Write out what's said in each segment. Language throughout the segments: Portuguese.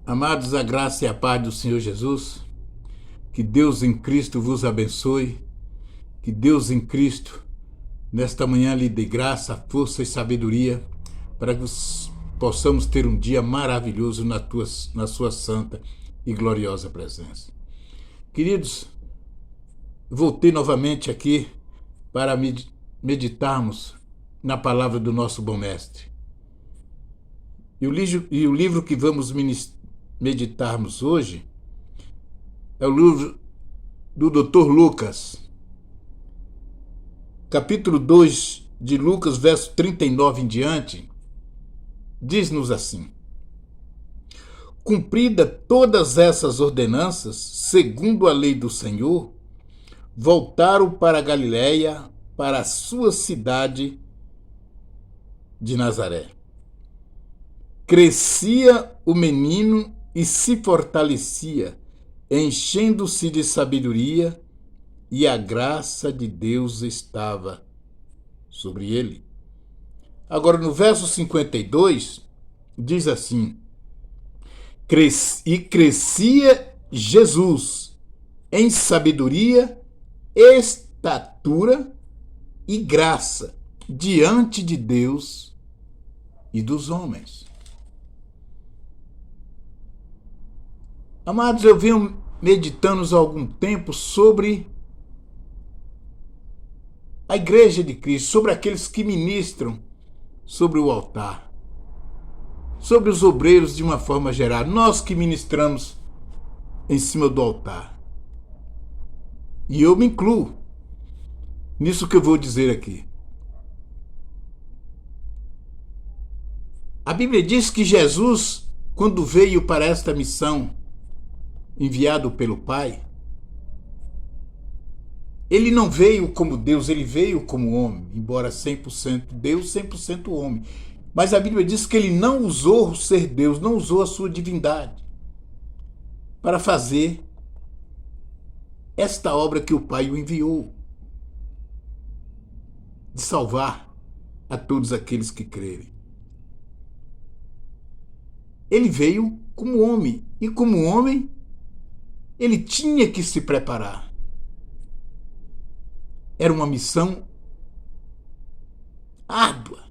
Amados, a graça e a paz do Senhor Jesus, que Deus em Cristo vos abençoe, que Deus em Cristo, nesta manhã, lhe dê graça, força e sabedoria, para que possamos ter um dia maravilhoso na sua santa e gloriosa presença. Queridos, voltei novamente aqui para meditarmos na palavra do nosso bom mestre. E o livro que vamos meditarmos hoje é o livro do Dr. Lucas, capítulo 2 de Lucas, verso 39 em diante, diz-nos assim: cumprida todas essas ordenanças, segundo a lei do Senhor, voltaram para a Galiléia, para a sua cidade de Nazaré. Crescia o menino e se fortalecia, enchendo-se de sabedoria, e a graça de Deus estava sobre ele. Agora, no verso 52, diz assim: e crescia Jesus em sabedoria, estatura e graça diante de Deus e dos homens. Amados, eu venho meditando há algum tempo sobre a Igreja de Cristo, sobre aqueles que ministram sobre o altar, sobre os obreiros de uma forma geral, nós que ministramos em cima do altar. E eu me incluo nisso que eu vou dizer aqui. A Bíblia diz que Jesus, quando veio para esta missão, enviado pelo Pai, ele não veio como Deus, ele veio como homem, embora 100% Deus, 100% homem. Mas a Bíblia diz que ele não usou o ser Deus, não usou a sua divindade para fazer esta obra que o Pai o enviou, de salvar a todos aqueles que crerem. Ele veio como homem, e como homem, ele tinha que se preparar. Era uma missão árdua.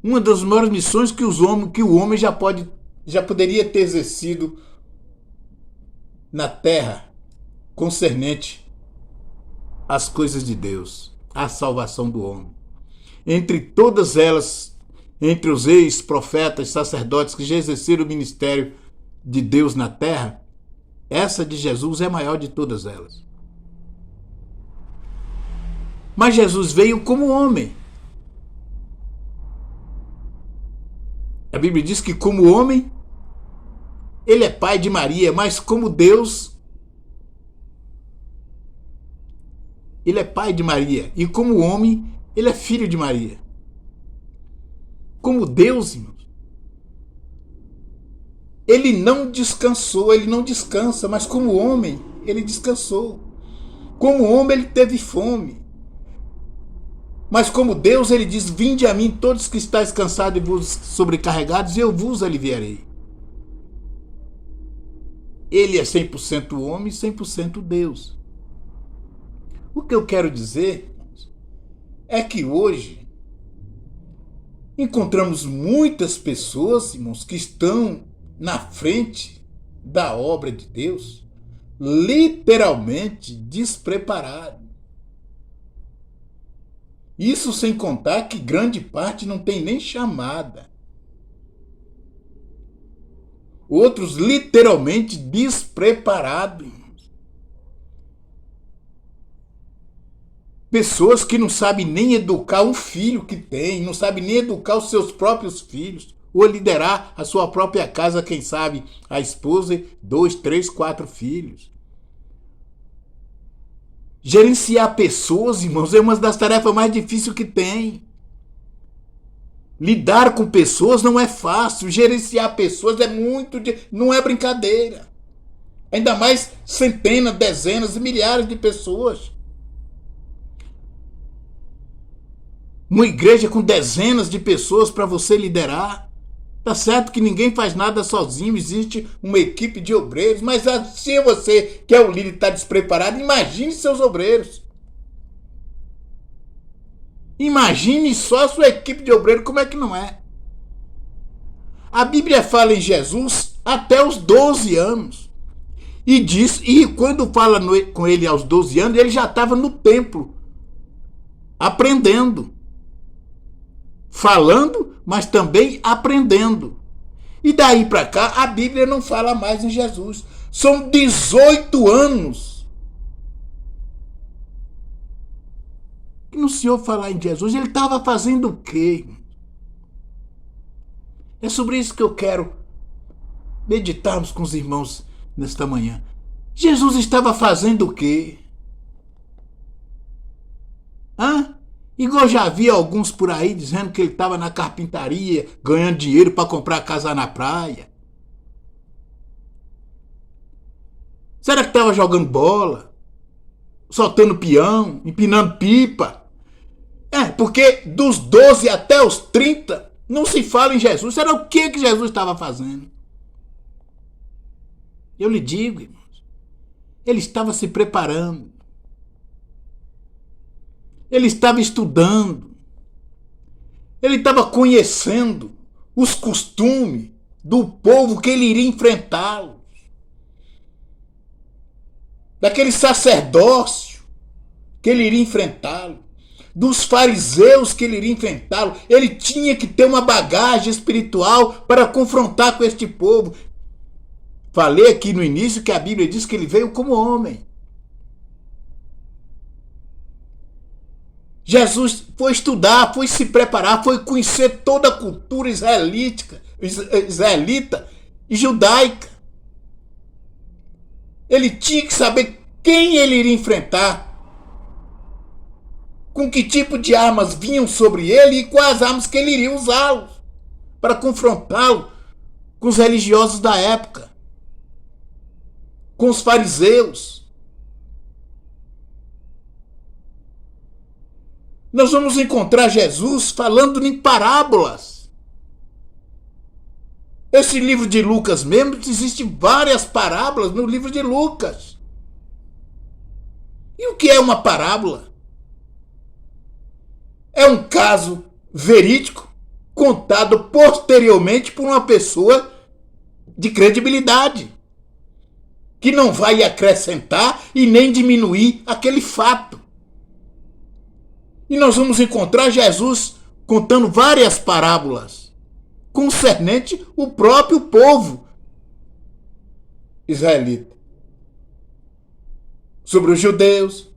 Uma das maiores missões que o homem já poderia ter exercido na terra, concernente às coisas de Deus, à salvação do homem. Entre todas elas, entre os reis, profetas, sacerdotes que já exerceram o ministério de Deus na terra, essa de Jesus é a maior de todas elas. Mas Jesus veio como homem. A Bíblia diz que como homem, ele é pai de Maria, mas como Deus, ele é pai de Maria. E como homem, ele é filho de Maria. Como Deus, irmãos, ele não descansou, ele não descansa, mas como homem, ele descansou. Como homem, ele teve fome. Mas como Deus, ele diz: vinde a mim todos que estáis cansados e vos sobrecarregados, e eu vos aliviarei. Ele é 100% homem e 100% Deus. O que eu quero dizer é que hoje encontramos muitas pessoas, irmãos, que estão na frente da obra de Deus, literalmente despreparados. Isso sem contar que grande parte não tem nem chamada. Outros literalmente despreparados. Pessoas que não sabem nem educar um filho que tem, não sabem nem educar os seus próprios filhos, ou liderar a sua própria casa, quem sabe a esposa e 2, 3, 4 filhos. Gerenciar pessoas, irmãos, é uma das tarefas mais difíceis que tem. Lidar com pessoas não é fácil. Gerenciar pessoas não é brincadeira. Ainda mais centenas, dezenas e milhares de pessoas. Uma igreja com dezenas de pessoas para você liderar. Tá certo que ninguém faz nada sozinho, existe uma equipe de obreiros, mas se você, que é o líder, está despreparado, imagine seus obreiros. Imagine só a sua equipe de obreiros, como é que não é? A Bíblia fala em Jesus até os 12 anos. E quando fala com ele aos 12 anos, ele já estava no templo, aprendendo. Falando, mas também aprendendo. E daí para cá, a Bíblia não fala mais em Jesus. São 18 anos que no Senhor falar em Jesus. Ele estava fazendo o quê? É sobre isso que eu quero meditarmos com os irmãos nesta manhã. Jesus estava fazendo o quê? Igual já havia alguns por aí dizendo que ele estava na carpintaria, ganhando dinheiro para comprar casa na praia. Será que estava jogando bola? Soltando peão? Empinando pipa? Porque dos 12 até os 30 não se fala em Jesus. Será o que Jesus estava fazendo? Eu lhe digo, irmãos, ele estava se preparando. Ele estava estudando. Ele estava conhecendo os costumes do povo que ele iria enfrentá-lo. Daquele sacerdócio que ele iria enfrentá-lo. Dos fariseus que ele iria enfrentá-lo. Ele tinha que ter uma bagagem espiritual para confrontar com este povo. Falei aqui no início que a Bíblia diz que ele veio como homem. Jesus foi estudar, foi se preparar, foi conhecer toda a cultura israelita e judaica. Ele tinha que saber quem ele iria enfrentar, com que tipo de armas vinham sobre ele e quais armas que ele iria usá-los para confrontá-lo com os religiosos da época, com os fariseus. Nós vamos encontrar Jesus falando em parábolas. Esse livro de Lucas mesmo, existem várias parábolas no livro de Lucas. E o que é uma parábola? É um caso verídico contado posteriormente por uma pessoa de credibilidade, que não vai acrescentar e nem diminuir aquele fato. E nós vamos encontrar Jesus contando várias parábolas concernente o próprio povo israelita. Sobre os judeus.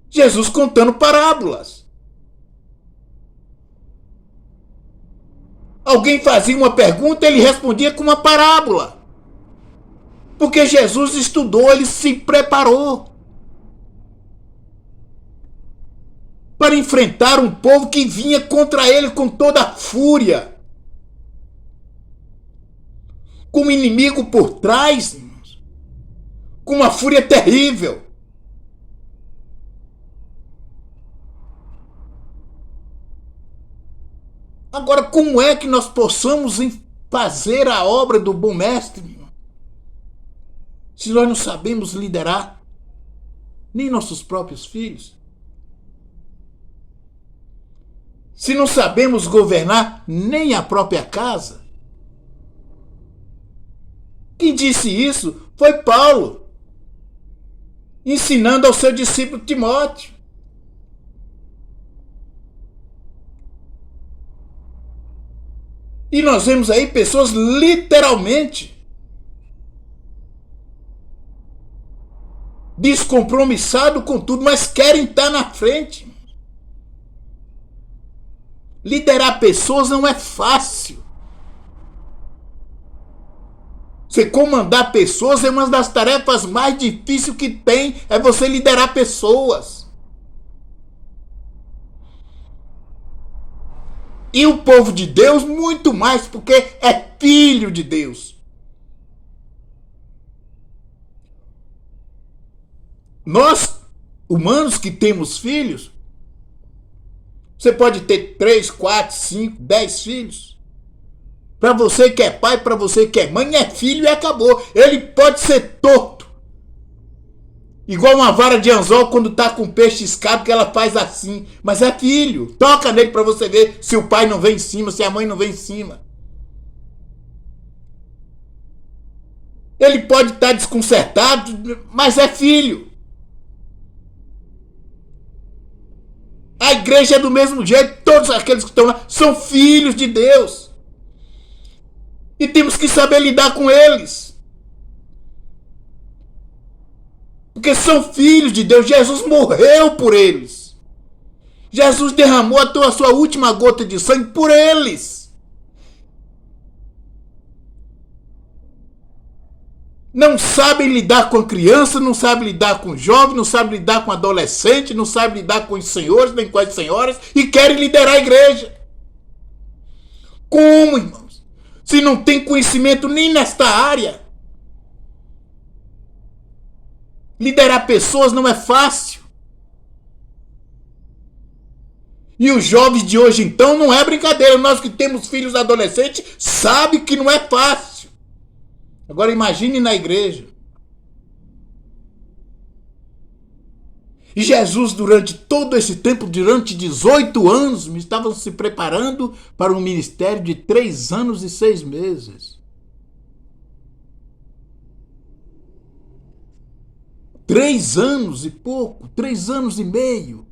Jesus contando parábolas. Alguém fazia uma pergunta, ele respondia com uma parábola. Porque Jesus estudou, ele se preparou para enfrentar um povo que vinha contra ele com toda a fúria. Com um inimigo por trás, com uma fúria terrível. Agora, como é que nós possamos fazer a obra do bom mestre, se nós não sabemos liderar nem nossos próprios filhos? Se não sabemos governar nem a própria casa? Quem disse isso foi Paulo, ensinando ao seu discípulo Timóteo. E nós vemos aí pessoas literalmente descompromissados com tudo, mas querem estar na frente. Liderar pessoas não é fácil. Você comandar pessoas é uma das tarefas mais difíceis que tem, é você liderar pessoas. E o povo de Deus muito mais, porque é filho de Deus. Nós, humanos que temos filhos, Você pode ter 3, 4, 5, 10 filhos. Para você que é pai, para você que é mãe, é filho e acabou. Ele pode ser torto. Igual uma vara de anzol quando tá com peixe ciscado, que ela faz assim. Mas é filho. Toca nele para você ver se o pai não vem em cima, se a mãe não vem em cima. Ele pode estar desconcertado, mas é filho. A igreja é do mesmo jeito. Todos aqueles que estão lá são filhos de Deus. E temos que saber lidar com eles. Porque são filhos de Deus. Jesus morreu por eles. Jesus derramou a sua última gota de sangue por eles. Não sabem lidar com a criança, não sabem lidar com o jovem, não sabem lidar com o adolescente, não sabem lidar com os senhores, nem com as senhoras, e querem liderar a igreja. Como, irmãos? Se não tem conhecimento nem nesta área. Liderar pessoas não é fácil. E os jovens de hoje, então, não é brincadeira. Nós que temos filhos adolescentes, sabem que não é fácil. Agora imagine na igreja. E Jesus, durante todo esse tempo, durante 18 anos, estavam se preparando para um ministério de 3 anos e 6 meses. 3 anos e pouco, 3 anos e meio.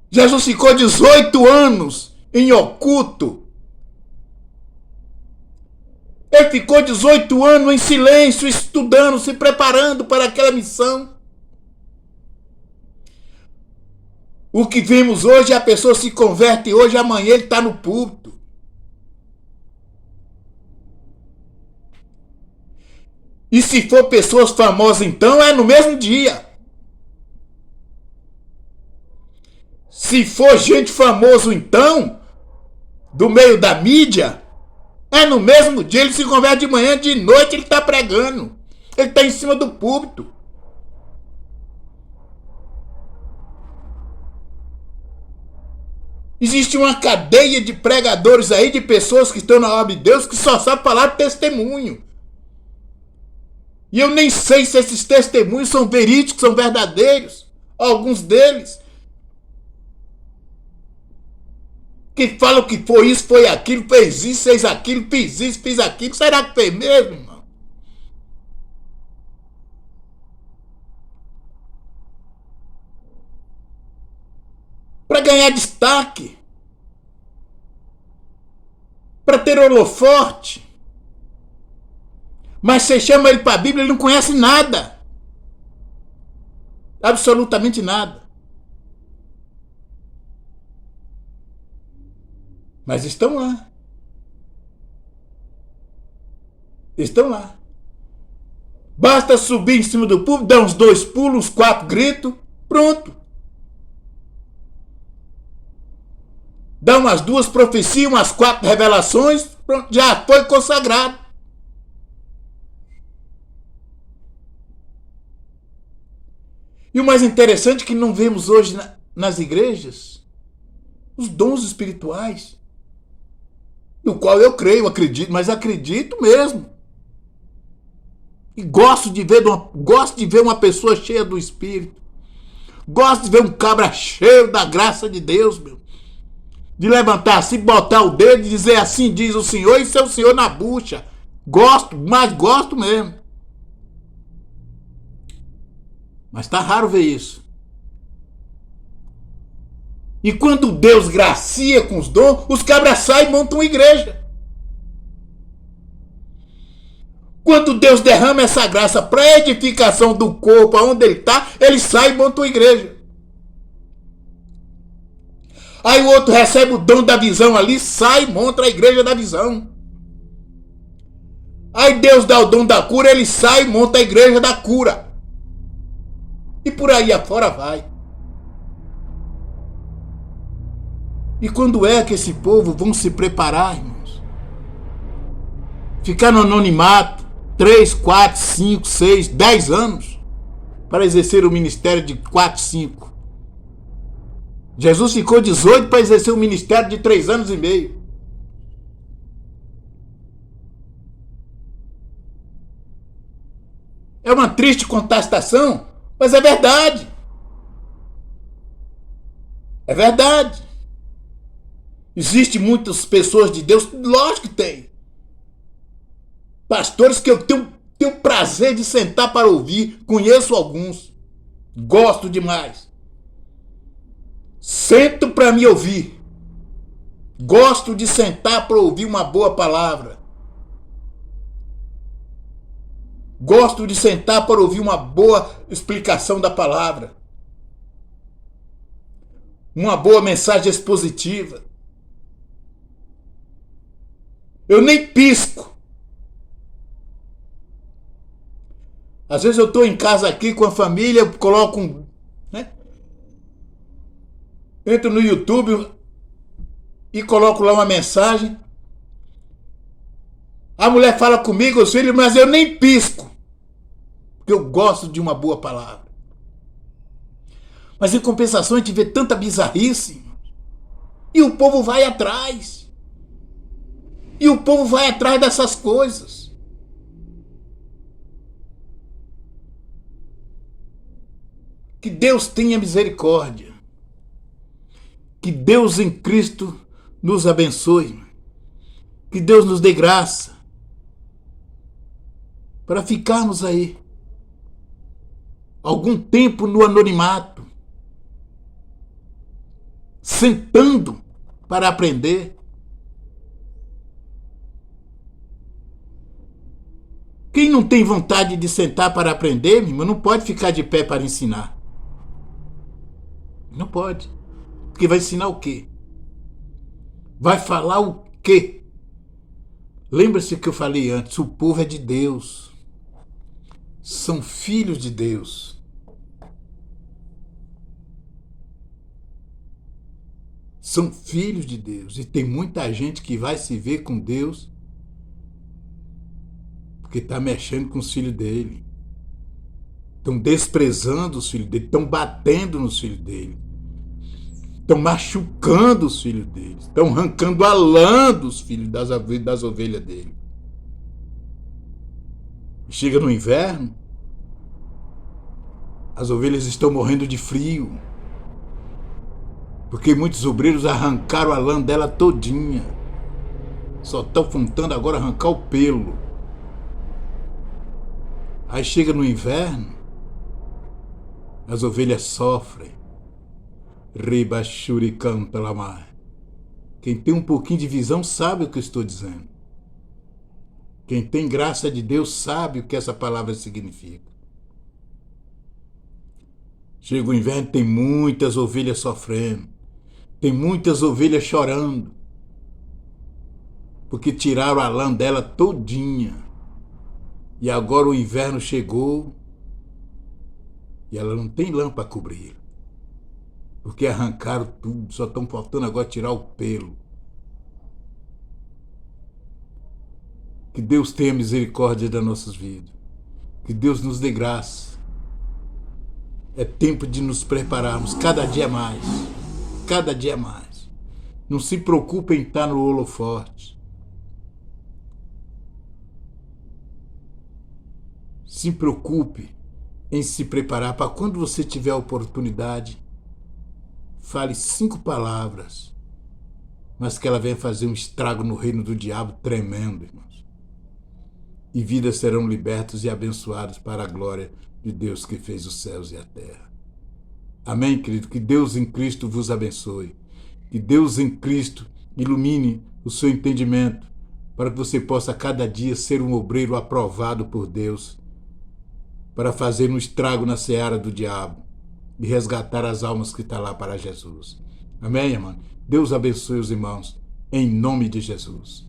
Jesus ficou 18 anos em oculto. Ele ficou 18 anos em silêncio, estudando, se preparando para aquela missão. O que vemos hoje, a pessoa se converte hoje, amanhã ele está no púlpito. E se for pessoas famosas, então, é no mesmo dia. Se for gente famosa, então, do meio da mídia, é no mesmo dia. Ele se converte de manhã, de noite ele está pregando. Ele está em cima do púlpito. Existe uma cadeia de pregadores aí, de pessoas que estão na obra de Deus, que só sabem falar de testemunho. E eu nem sei se esses testemunhos são verídicos, são verdadeiros. Alguns deles. Que falam que foi isso, foi aquilo, fez isso, fez aquilo, fiz isso, fiz aquilo. Será que fez mesmo, irmão? Para ganhar destaque. Para ter holofote. Mas você chama ele para a Bíblia, ele não conhece nada. Absolutamente nada. Mas estão lá. Estão lá. Basta subir em cima do púlpito, dar uns 2 pulos, uns 4 gritos, pronto. Dá umas 2 profecias, umas 4 revelações, pronto, já foi consagrado. E o mais interessante é que não vemos hoje nas igrejas os dons espirituais. No qual eu creio, acredito, mas acredito mesmo. E gosto de ver uma pessoa cheia do Espírito. Gosto de ver um cabra cheio da graça de Deus, meu. De levantar assim, botar o dedo e dizer assim diz o Senhor e ser o Senhor na bucha. Gosto, mas gosto mesmo. Mas tá raro ver isso. E quando Deus gracia com os dons, os cabras saem e montam uma igreja. Quando Deus derrama essa graça para edificação do corpo, aonde ele está, ele sai e monta uma igreja. Aí o outro recebe o dom da visão ali, sai e monta a igreja da visão. Aí Deus dá o dom da cura, ele sai e monta a igreja da cura. E por aí afora vai. E quando é que esse povo vão se preparar, irmãos? Ficar no anonimato 3, 4, 5, 6, 10 anos para exercer o ministério de 4, 5, Jesus ficou 18 para exercer um ministério de 3 anos e meio. É uma triste contestação, mas é verdade. É verdade. Existem muitas pessoas de Deus, lógico que tem. Pastores que eu tenho prazer de sentar para ouvir, conheço alguns, gosto demais. Sento para me ouvir. Gosto de sentar para ouvir uma boa palavra. Gosto de sentar para ouvir uma boa explicação da palavra. Uma boa mensagem expositiva. Eu nem pisco. Às vezes eu estou em casa aqui com a família, eu coloco entro no YouTube e coloco lá uma mensagem. A mulher fala comigo, os filhos, mas eu nem pisco. Porque eu gosto de uma boa palavra. Mas em compensação a gente vê tanta bizarrice. E o povo vai atrás. E o povo vai atrás dessas coisas. Que Deus tenha misericórdia. Que Deus em Cristo nos abençoe. Que Deus nos dê graça para ficarmos aí algum tempo no anonimato, sentando para aprender. Quem não tem vontade de sentar para aprender, meu irmão, não pode ficar de pé para ensinar. Não pode. Porque vai ensinar o quê? Vai falar o quê? Lembra-se que eu falei antes, o povo é de Deus. São filhos de Deus. São filhos de Deus. E tem muita gente que vai se ver com Deus porque está mexendo com os filhos dele. Estão desprezando os filhos dele. Estão batendo nos filhos dele. Estão machucando os filhos dele. Estão arrancando a lã dos filhos das ovelhas dele. Chega no inverno, as ovelhas estão morrendo de frio. Porque muitos obreiros arrancaram a lã dela todinha. Só estão faltando agora arrancar o pelo. Aí chega no inverno, as ovelhas sofrem. Ribachuri canta lamar. Quem tem um pouquinho de visão sabe o que eu estou dizendo. Quem tem graça de Deus sabe o que essa palavra significa. Chega o inverno, tem muitas ovelhas sofrendo. Tem muitas ovelhas chorando. Porque tiraram a lã dela todinha. E agora o inverno chegou e ela não tem lã para cobrir. Porque arrancaram tudo, só estão faltando agora tirar o pelo. Que Deus tenha misericórdia das nossas vidas. Que Deus nos dê graça. É tempo de nos prepararmos cada dia mais. Cada dia mais. Não se preocupe em estar no holofote. Se preocupe em se preparar para quando você tiver a oportunidade, fale 5 palavras, mas que ela venha fazer um estrago no reino do diabo tremendo, irmãos. E vidas serão libertas e abençoadas para a glória de Deus que fez os céus e a terra. Amém, querido? Que Deus em Cristo vos abençoe. Que Deus em Cristo ilumine o seu entendimento para que você possa cada dia ser um obreiro aprovado por Deus para fazer um estrago na seara do diabo e resgatar as almas que estão lá para Jesus. Amém, irmão? Deus abençoe os irmãos, em nome de Jesus.